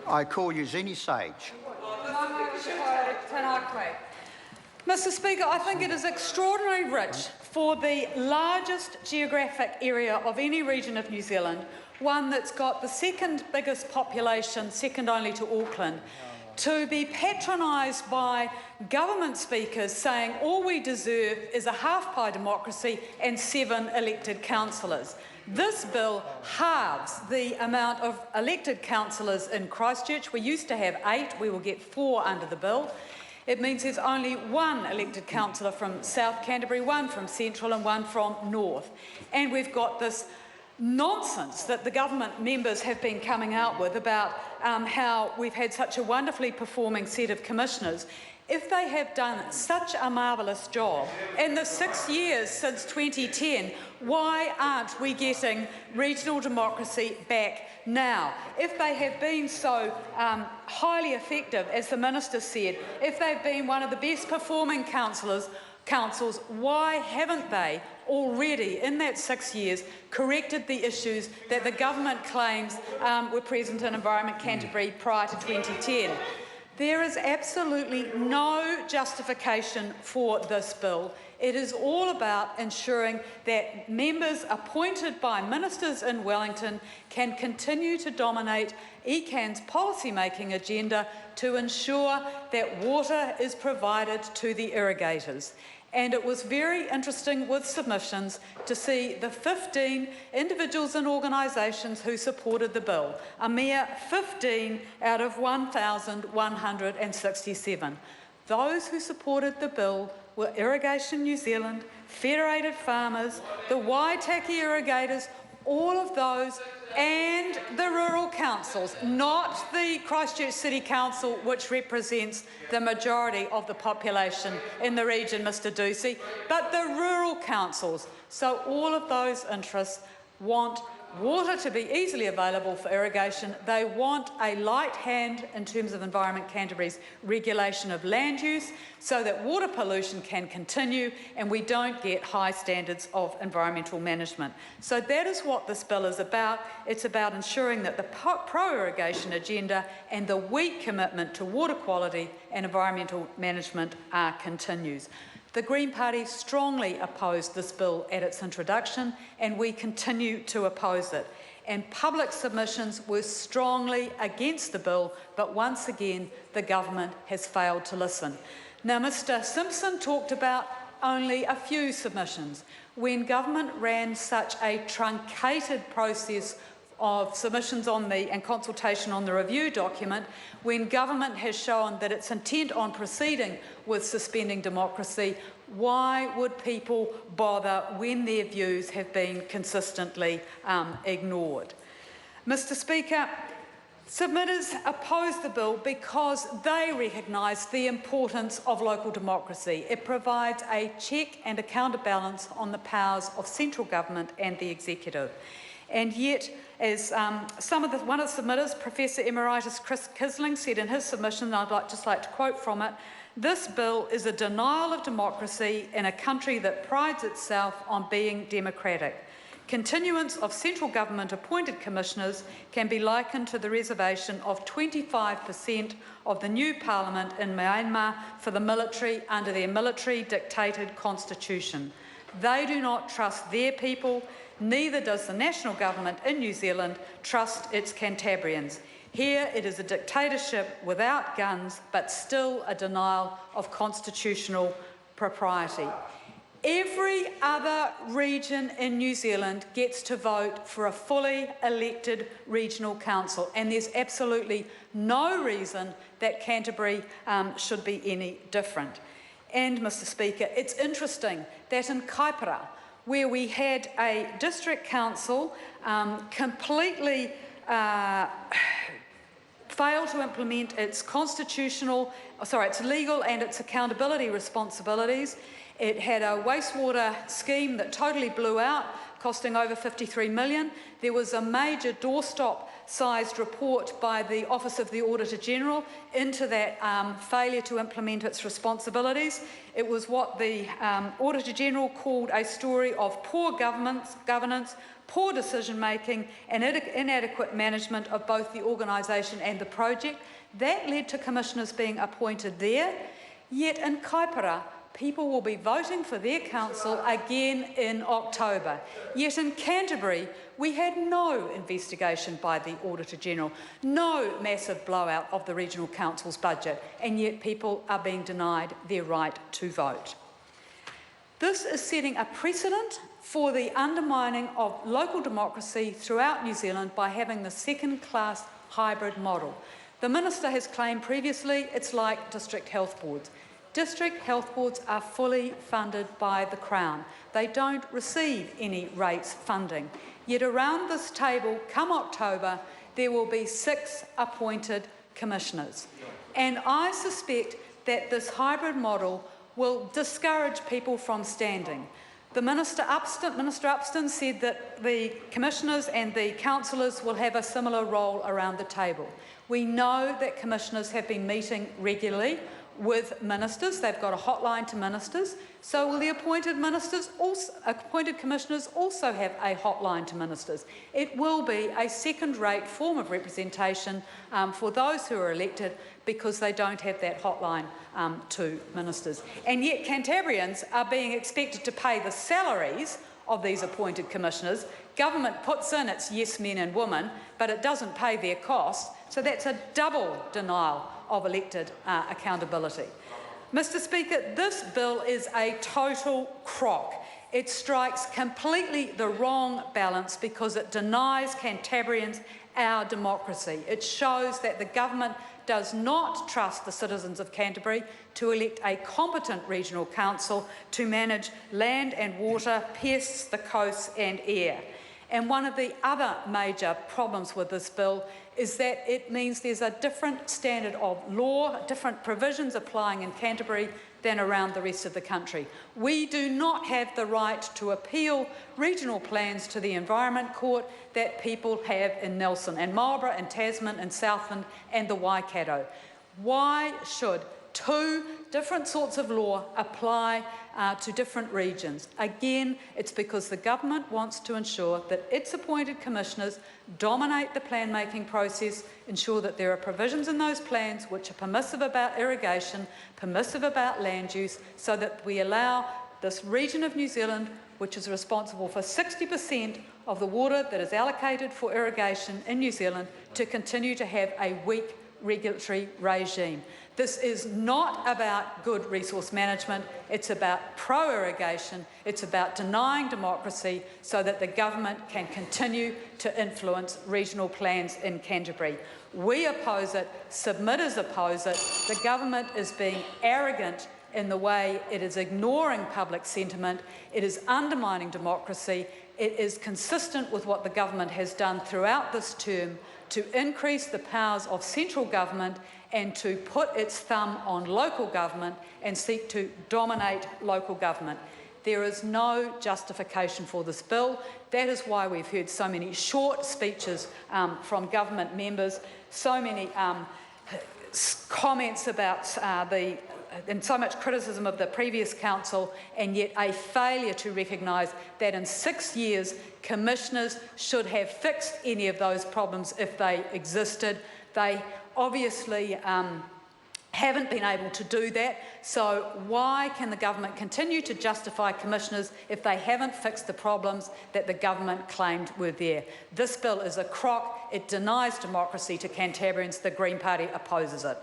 I call you Zini Sage. Mr. Speaker, I think it is extraordinarily rich for the largest geographic area of any region of New Zealand, one that's got the second biggest population, second only to Auckland, to be patronised by government speakers saying all we deserve is a half-pie democracy and 7 elected councillors. This bill halves the amount of elected councillors in Christchurch. We used to have 8, we will get 4 under the bill. It means there's only 1 elected councillor from South Canterbury, 1 from Central and 1 from North. And we've got this nonsense that the government members have been coming out with about how we've had such a wonderfully performing set of commissioners. If they have done such a marvellous job in the 6 years since 2010, why aren't we getting regional democracy back now? If they have been so highly effective, as the Minister said, if they've been one of the best performing councils, why haven't they already, in that 6 years, corrected the issues that the government claims were present in Environment Canterbury prior to 2010? There is absolutely no justification for this bill. It is all about ensuring that members appointed by ministers in Wellington can continue to dominate ECAN's policy-making agenda to ensure that water is provided to the irrigators. And it was very interesting with submissions to see the 15 individuals and organisations who supported the bill, a mere 15 out of 1,167. Those who supported the bill were Irrigation New Zealand, Federated Farmers, the Waitaki Irrigators, all of those, and the rural councils, not the Christchurch City Council, which represents the majority of the population in the region, Mr Ducey, but the rural councils. So all of those interests want water to be easily available for irrigation. They want a light hand in terms of Environment Canterbury's regulation of land use so that water pollution can continue and we don't get high standards of environmental management. So that is what this bill is about. It's about ensuring that the pro-irrigation agenda and the weak commitment to water quality and environmental management continues. The Green Party strongly opposed this bill at its introduction, and we continue to oppose it. And public submissions were strongly against the bill, but once again, the government has failed to listen. Now, Mr Simpson talked about only a few submissions. When government ran such a truncated process of submissions on and consultation on the review document, when government has shown that its intent on proceeding with suspending democracy, why would people bother when their views have been consistently ignored? Mr Speaker, submitters oppose the bill because they recognise the importance of local democracy. It provides a check and a counterbalance on the powers of central government and the executive. And yet, as one of the submitters, Professor Emeritus Chris Kisling, said in his submission, and I'd just like to quote from it, "This bill is a denial of democracy in a country that prides itself on being democratic. Continuance of central government appointed commissioners can be likened to the reservation of 25% of the new parliament in Myanmar for the military under their military-dictated constitution. They do not trust their people, neither does the national government in New Zealand trust its Cantabrians. Here it is a dictatorship without guns, but still a denial of constitutional propriety." Every other region in New Zealand gets to vote for a fully elected regional council, and there's absolutely no reason that Canterbury should be any different. And, Mr Speaker, it's interesting that in Kaipara, where we had a district council completely fail to implement its its legal and its accountability responsibilities. It had a wastewater scheme that totally blew out, costing over $53 million. There was a major doorstop-sized report by the Office of the Auditor-General into that failure to implement its responsibilities. It was what the Auditor-General called a story of poor governance, poor decision-making and inadequate management of both the organisation and the project. That led to commissioners being appointed there, yet in Kaipara, people will be voting for their council again in October. Yet in Canterbury, we had no investigation by the Auditor-General, no massive blowout of the Regional Council's budget, and yet people are being denied their right to vote. This is setting a precedent for the undermining of local democracy throughout New Zealand by having the second-class hybrid model. The Minister has claimed previously it's like district health boards. District health boards are fully funded by the Crown. They don't receive any rates funding. Yet around this table, come October, there will be 6 appointed commissioners. And I suspect that this hybrid model will discourage people from standing. The Minister Upston said that the commissioners and the councillors will have a similar role around the table. We know that commissioners have been meeting regularly with ministers. They've got a hotline to ministers. So will the appointed commissioners also have a hotline to ministers? It will be a second-rate form of representation for those who are elected because they don't have that hotline to ministers. And yet Cantabrians are being expected to pay the salaries of these appointed commissioners. Government puts in its yes men and women, but it doesn't pay their costs. So that's a double denial of elected accountability. Mr. Speaker, this bill is a total crock. It strikes completely the wrong balance because it denies Cantabrians our democracy. It shows that the government does not trust the citizens of Canterbury to elect a competent regional council to manage land and water, pests, the coasts and air. And one of the other major problems with this bill is that it means there's a different standard of law, different provisions applying in Canterbury than around the rest of the country. We do not have the right to appeal regional plans to the Environment Court that people have in Nelson and Marlborough and Tasman and Southland and the Waikato. Why should 2 different sorts of law apply to different regions? Again, it's because the government wants to ensure that its appointed commissioners dominate the plan-making process, ensure that there are provisions in those plans which are permissive about irrigation, permissive about land use, so that we allow this region of New Zealand, which is responsible for 60% of the water that is allocated for irrigation in New Zealand, to continue to have a weak regulatory regime. This is not about good resource management, it's about pro-irrigation, it's about denying democracy so that the government can continue to influence regional plans in Canterbury. We oppose it, submitters oppose it, the government is being arrogant in the way it is ignoring public sentiment, it is undermining democracy, it is consistent with what the government has done throughout this term to increase the powers of central government and to put its thumb on local government and seek to dominate local government. There is no justification for this bill. That is why we've heard so many short speeches from government members, so many comments about and so much criticism of the previous council, and yet a failure to recognise that in 6 years commissioners should have fixed any of those problems if they existed. They obviously haven't been able to do that, so why can the government continue to justify commissioners if they haven't fixed the problems that the government claimed were there? This bill is a crock. It denies democracy to Cantabrians. The Green Party opposes it.